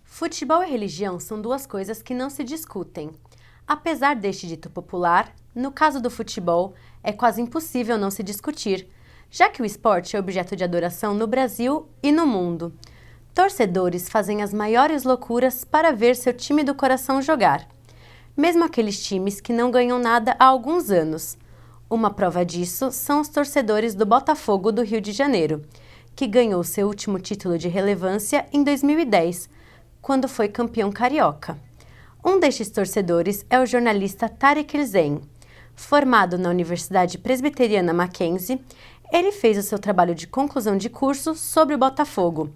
Futebol e religião são duas coisas que não se discutem. Apesar deste dito popular, no caso do futebol, é quase impossível não se discutir, já que o esporte é objeto de adoração no Brasil e no mundo. Torcedores fazem as maiores loucuras para ver seu time do coração jogar, mesmo aqueles times que não ganham nada há alguns anos. Uma prova disso são os torcedores do Botafogo do Rio de Janeiro, que ganhou seu último título de relevância em 2010, quando foi campeão carioca. Um destes torcedores é o jornalista Tariq El-Zen. Formado na Universidade Presbiteriana Mackenzie, ele fez o seu trabalho de conclusão de curso sobre o Botafogo.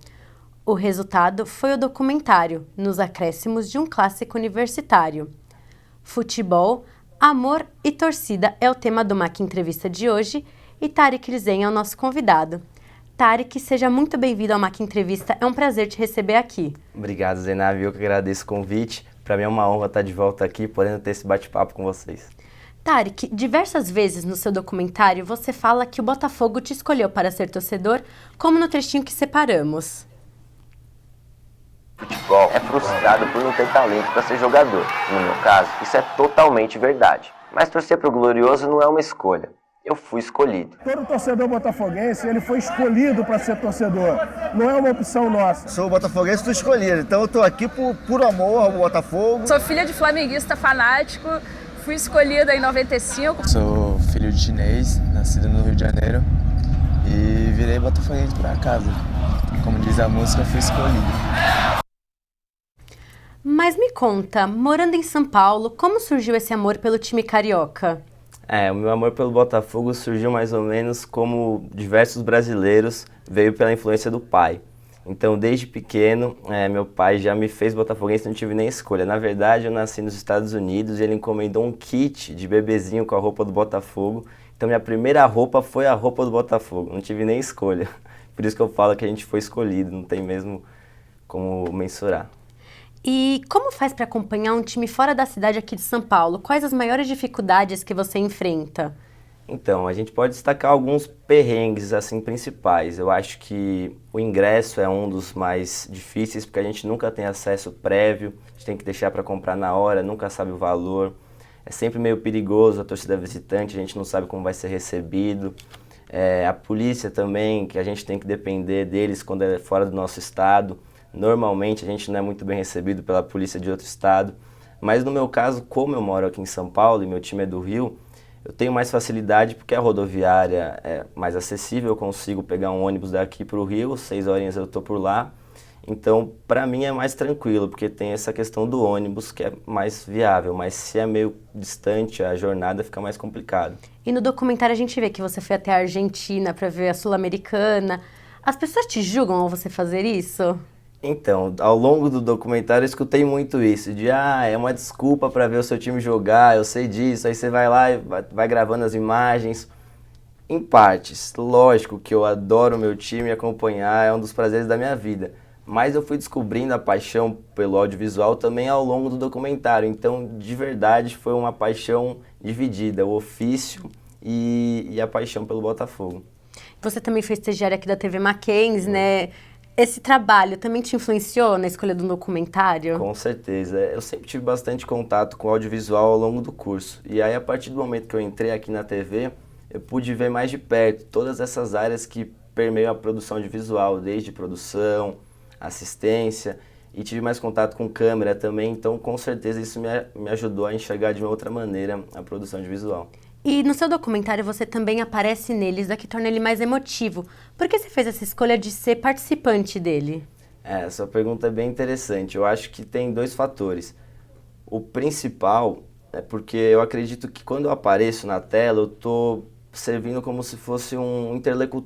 O resultado foi o documentário Nos Acréscimos de um Clássico Universitário. Futebol, amor e torcida é o tema do MAC Entrevista de hoje e Tariq El-Zen é o nosso convidado. Tariq, seja muito bem-vindo ao MAC Entrevista, é um prazer te receber aqui. Obrigado, Zainab, eu que agradeço o convite. Para mim é uma honra estar de volta aqui, podendo ter esse bate-papo com vocês. Tariq, diversas vezes no seu documentário você fala que o Botafogo te escolheu para ser torcedor, como no trechinho que separamos. Futebol é frustrado por não ter talento para ser jogador. No meu caso, isso é totalmente verdade. Mas torcer pro Glorioso não é uma escolha. Eu fui escolhido. Todo torcedor botafoguense, ele foi escolhido para ser torcedor. Não é uma opção nossa. Sou botafoguense, estou escolhido. Então eu estou aqui por amor ao Botafogo. Sou filha de flamenguista fanático. Fui escolhida em 95. Sou filho de chinês, nascido no Rio de Janeiro. E virei botafoguense por acaso. Como diz a música, fui escolhido. Mas me conta, morando em São Paulo, como surgiu esse amor pelo time carioca? O meu amor pelo Botafogo surgiu mais ou menos como diversos brasileiros, veio pela influência do pai. Então, desde pequeno, meu pai já me fez botafoguense, não tive nem escolha. Na verdade, eu nasci nos Estados Unidos e ele encomendou um kit de bebezinho com a roupa do Botafogo. Então, minha primeira roupa foi a roupa do Botafogo, não tive nem escolha. Por isso que eu falo que a gente foi escolhido, não tem mesmo como mensurar. E como faz para acompanhar um time fora da cidade aqui de São Paulo? Quais as maiores dificuldades que você enfrenta? Então, a gente pode destacar alguns perrengues assim principais. Eu acho que o ingresso é um dos mais difíceis, porque a gente nunca tem acesso prévio, a gente tem que deixar para comprar na hora, nunca sabe o valor. É sempre meio perigoso a torcida visitante, a gente não sabe como vai ser recebido. A polícia também, que a gente tem que depender deles quando é fora do nosso estado. Normalmente a gente não é muito bem recebido pela polícia de outro estado, mas no meu caso, como eu moro aqui em São Paulo e meu time é do Rio, eu tenho mais facilidade porque a rodoviária é mais acessível, eu consigo pegar um ônibus daqui para o Rio, 6 horinhas eu estou por lá, então para mim é mais tranquilo, porque tem essa questão do ônibus que é mais viável, mas se é meio distante a jornada fica mais complicado. E no documentário a gente vê que você foi até a Argentina para ver a Sul-Americana. As pessoas te julgam ao você fazer isso? Então, ao longo do documentário eu escutei muito isso, de é uma desculpa para ver o seu time jogar, eu sei disso, aí você vai lá e vai gravando as imagens. Em partes, lógico que eu adoro o meu time e acompanhar, é um dos prazeres da minha vida, mas eu fui descobrindo a paixão pelo audiovisual também ao longo do documentário, então de verdade foi uma paixão dividida, o ofício e a paixão pelo Botafogo. Você também foi estagiária aqui da TV Mackenzie, né? Esse trabalho também te influenciou na escolha do documentário? Com certeza. Eu sempre tive bastante contato com o audiovisual ao longo do curso. E aí, a partir do momento que eu entrei aqui na TV, eu pude ver mais de perto todas essas áreas que permeiam a produção audiovisual, desde produção, assistência, e tive mais contato com câmera também. Então, com certeza, isso me ajudou a enxergar de uma outra maneira a produção audiovisual. E no seu documentário você também aparece neles, o que torna ele mais emotivo. Por que você fez essa escolha de ser participante dele? Essa pergunta é bem interessante. Eu acho que tem dois fatores. O principal é porque eu acredito que quando eu apareço na tela, eu estou servindo como se fosse um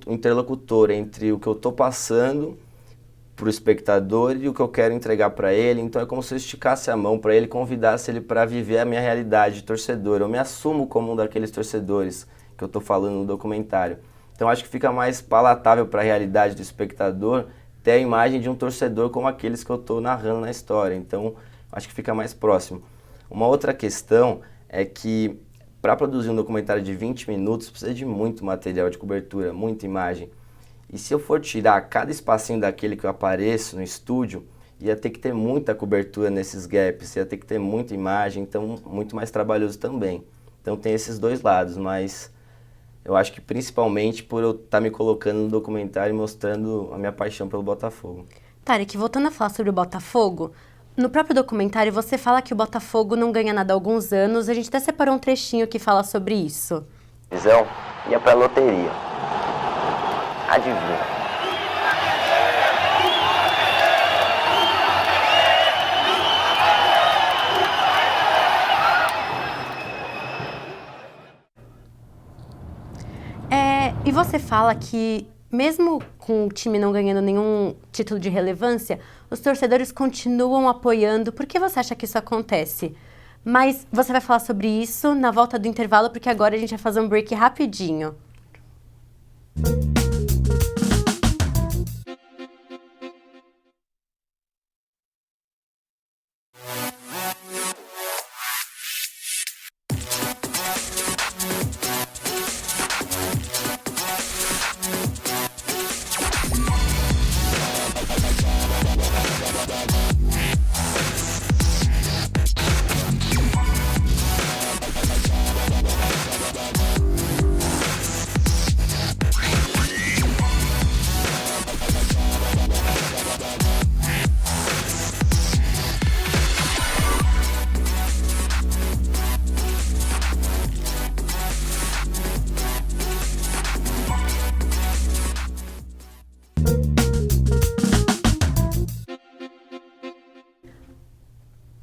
interlocutor entre o que eu estou passando para o espectador e o que eu quero entregar para ele. Então é como se eu esticasse a mão para ele, convidasse ele para viver a minha realidade de torcedor. Eu me assumo como um daqueles torcedores que eu estou falando no documentário. Então acho que fica mais palatável para a realidade do espectador ter a imagem de um torcedor como aqueles que eu estou narrando na história. Então acho que fica mais próximo. Uma outra questão é que para produzir um documentário de 20 minutos precisa de muito material de cobertura, muita imagem. E se eu for tirar cada espacinho daquele que eu apareço no estúdio, ia ter que ter muita cobertura nesses gaps, ia ter que ter muita imagem, então muito mais trabalhoso também. Então tem esses dois lados, mas eu acho que principalmente por eu estar me colocando no documentário e mostrando a minha paixão pelo Botafogo. Tarek, voltando a falar sobre o Botafogo, no próprio documentário você fala que o Botafogo não ganha nada há alguns anos, a gente até separou um trechinho que fala sobre isso. Visão ia pra loteria. Adivinha? E você fala que, mesmo com o time não ganhando nenhum título de relevância, os torcedores continuam apoiando. Por que você acha que isso acontece? Mas você vai falar sobre isso na volta do intervalo, porque agora a gente vai fazer um break rapidinho.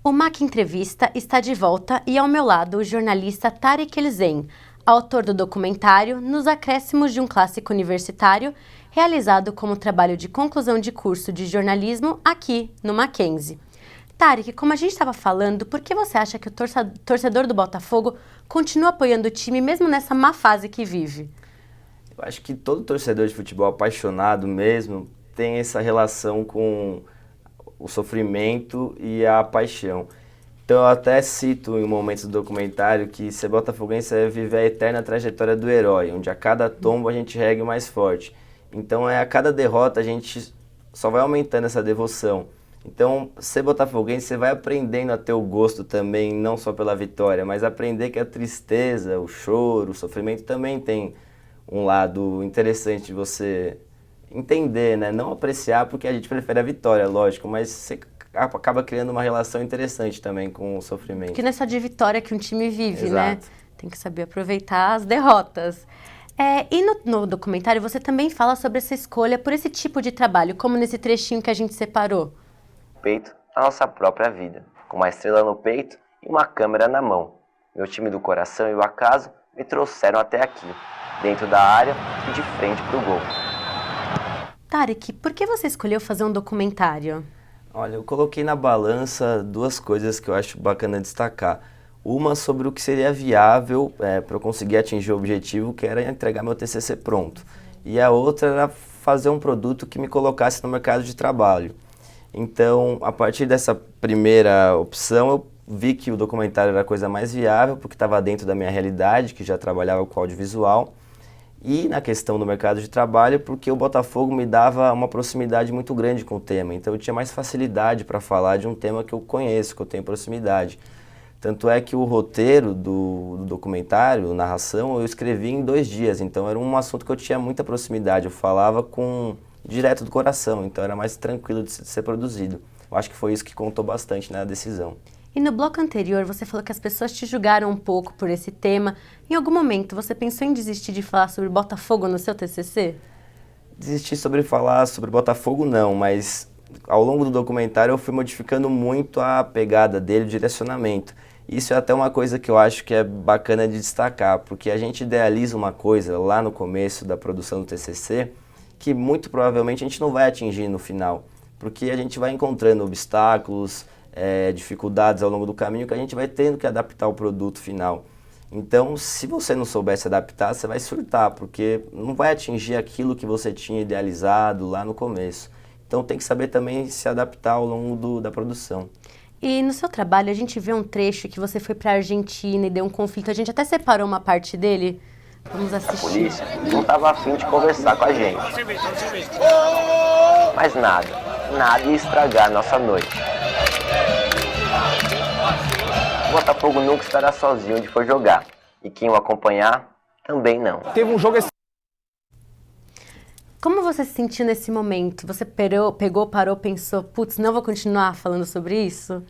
O MAC Entrevista está de volta e ao meu lado o jornalista Tarek Elzen, autor do documentário Nos Acréscimos de um Clássico Universitário, realizado como trabalho de conclusão de curso de jornalismo aqui no Mackenzie. Tarek, como a gente estava falando, por que você acha que o torcedor do Botafogo continua apoiando o time mesmo nessa má fase que vive? Eu acho que todo torcedor de futebol apaixonado mesmo tem essa relação com o sofrimento e a paixão. Então eu até cito em momentos do documentário que ser botafoguense é viver a eterna trajetória do herói, onde a cada tombo a gente regue mais forte. Então a cada derrota a gente só vai aumentando essa devoção. Então ser botafoguense você vai aprendendo a ter o gosto também, não só pela vitória, mas aprender que a tristeza, o choro, o sofrimento também tem um lado interessante de você entender, né? Não apreciar porque a gente prefere a vitória, lógico, mas você acaba criando uma relação interessante também com o sofrimento. Porque não é só de vitória que um time vive, Exato. né? Tem que saber aproveitar as derrotas. E no documentário você também fala sobre essa escolha por esse tipo de trabalho, como nesse trechinho que a gente separou. Peito a nossa própria vida, com uma estrela no peito e uma câmera na mão. Meu time do coração e o acaso me trouxeram até aqui, dentro da área e de frente para o gol. Tarek, por que você escolheu fazer um documentário? Olha, eu coloquei na balança duas coisas que eu acho bacana destacar. Uma sobre o que seria viável para eu conseguir atingir o objetivo, que era entregar meu TCC pronto. E a outra era fazer um produto que me colocasse no mercado de trabalho. Então, a partir dessa primeira opção, eu vi que o documentário era a coisa mais viável, porque estava dentro da minha realidade, que já trabalhava com audiovisual. E na questão do mercado de trabalho, porque o Botafogo me dava uma proximidade muito grande com o tema. Então eu tinha mais facilidade para falar de um tema que eu conheço, que eu tenho proximidade. Tanto é que o roteiro do documentário, narração, eu escrevi em 2 dias. Então era um assunto que eu tinha muita proximidade. Eu falava direto do coração, então era mais tranquilo de ser produzido. Eu acho que foi isso que contou bastante na decisão. E no bloco anterior você falou que as pessoas te julgaram um pouco por esse tema. Em algum momento você pensou em desistir de falar sobre Botafogo no seu TCC? Desistir sobre falar sobre Botafogo não, mas ao longo do documentário eu fui modificando muito a pegada dele, o direcionamento. Isso é até uma coisa que eu acho que é bacana de destacar, porque a gente idealiza uma coisa lá no começo da produção do TCC que muito provavelmente a gente não vai atingir no final, porque a gente vai encontrando obstáculos, dificuldades ao longo do caminho que a gente vai tendo que adaptar o produto final. Então, se você não souber se adaptar, você vai surtar, porque não vai atingir aquilo que você tinha idealizado lá no começo. Então, tem que saber também se adaptar ao longo da produção. E no seu trabalho, a gente vê um trecho que você foi para a Argentina e deu um conflito. A gente até separou uma parte dele. Vamos assistir. A polícia não estava afim de conversar com a gente. Mas nada. nada ia estragar nossa noite. O Botafogo nunca estará sozinho onde for jogar, e quem o acompanhar, também não. Teve um jogo Como você se sentiu nesse momento? Você parou, pensou, putz, não vou continuar falando sobre isso?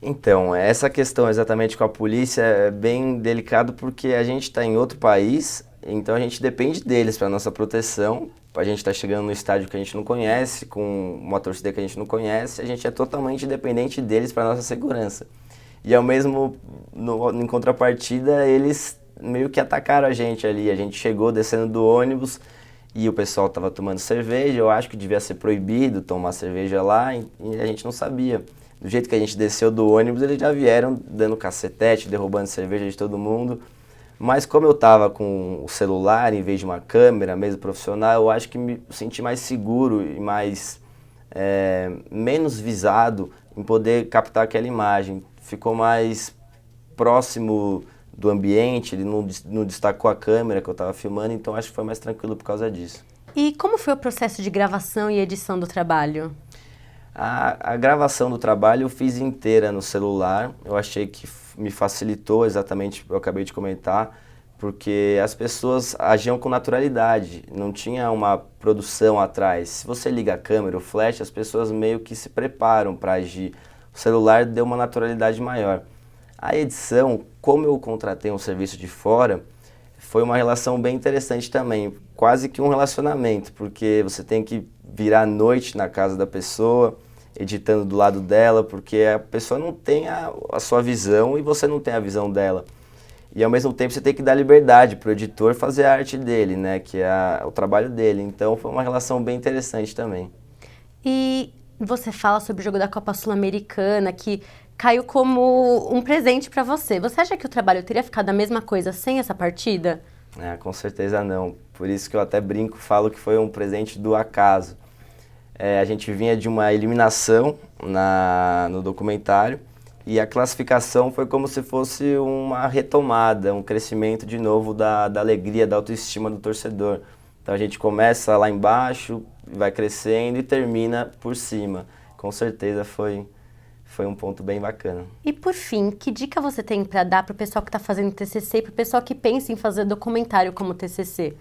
Então, essa questão exatamente com a polícia é bem delicado porque a gente está em outro país, então a gente depende deles para nossa proteção. A gente está chegando no estádio que a gente não conhece, com uma torcida que a gente não conhece, a gente é totalmente dependente deles para nossa segurança. E ao mesmo, em contrapartida, eles meio que atacaram a gente ali. A gente chegou descendo do ônibus e o pessoal estava tomando cerveja. Eu acho que devia ser proibido tomar cerveja lá e a gente não sabia. Do jeito que a gente desceu do ônibus, eles já vieram dando cacetete, derrubando cerveja de todo mundo. Mas como eu estava com o celular em vez de uma câmera, mesmo profissional, eu acho que me senti mais seguro e menos visado em poder captar aquela imagem. Ficou mais próximo do ambiente, ele não destacou a câmera que eu estava filmando, então acho que foi mais tranquilo por causa disso. E como foi o processo de gravação e edição do trabalho? A gravação do trabalho eu fiz inteira no celular, eu achei que me facilitou exatamente o que eu acabei de comentar, porque as pessoas agiam com naturalidade, não tinha uma produção atrás. Se você liga a câmera, o flash, as pessoas meio que se preparam para agir. O celular deu uma naturalidade maior. A edição, como eu contratei um serviço de fora, foi uma relação bem interessante também, quase que um relacionamento, porque você tem que virar à noite na casa da pessoa, editando do lado dela, porque a pessoa não tem a sua visão e você não tem a visão dela. E ao mesmo tempo você tem que dar liberdade para o editor fazer a arte dele, né, que é o trabalho dele. Então foi uma relação bem interessante também. E você fala sobre o jogo da Copa Sul-Americana, que caiu como um presente para você. Você acha que o trabalho teria ficado a mesma coisa sem essa partida? Com certeza não. Por isso que eu até brinco, falo que foi um presente do acaso. A gente vinha de uma eliminação no documentário e a classificação foi como se fosse uma retomada, um crescimento de novo da alegria, da autoestima do torcedor. Então a gente começa lá embaixo, vai crescendo e termina por cima. Com certeza foi um ponto bem bacana. E por fim, que dica você tem para dar para o pessoal que está fazendo TCC e para o pessoal que pensa em fazer documentário como TCC?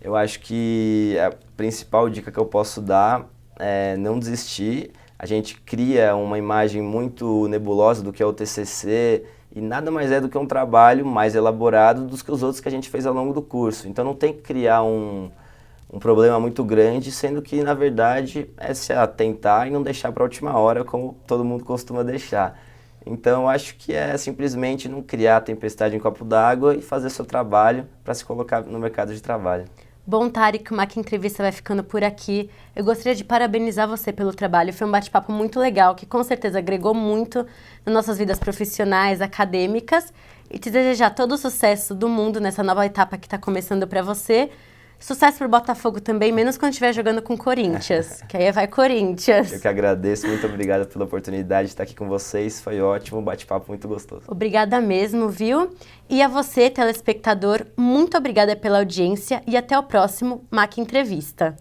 Eu acho que a principal dica que eu posso dar é não desistir. A gente cria uma imagem muito nebulosa do que é o TCC e nada mais é do que um trabalho mais elaborado do que os outros que a gente fez ao longo do curso. Então não tem que criar um problema muito grande, sendo que, na verdade, é se atentar e não deixar para a última hora, como todo mundo costuma deixar. Então, eu acho que é simplesmente não criar tempestade em copo d'água e fazer seu trabalho para se colocar no mercado de trabalho. Bom, Tariq, o Mac Entrevista vai ficando por aqui. Eu gostaria de parabenizar você pelo trabalho. Foi um bate-papo muito legal, que com certeza agregou muito nas nossas vidas profissionais, acadêmicas. E te desejar todo o sucesso do mundo nessa nova etapa que está começando para você. Sucesso pro Botafogo também, menos quando estiver jogando com o Corinthians, que aí vai Corinthians. Eu que agradeço, muito obrigado pela oportunidade de estar aqui com vocês, foi ótimo, um bate-papo muito gostoso. Obrigada mesmo, viu? E a você, telespectador, muito obrigada pela audiência e até o próximo Mac Entrevista.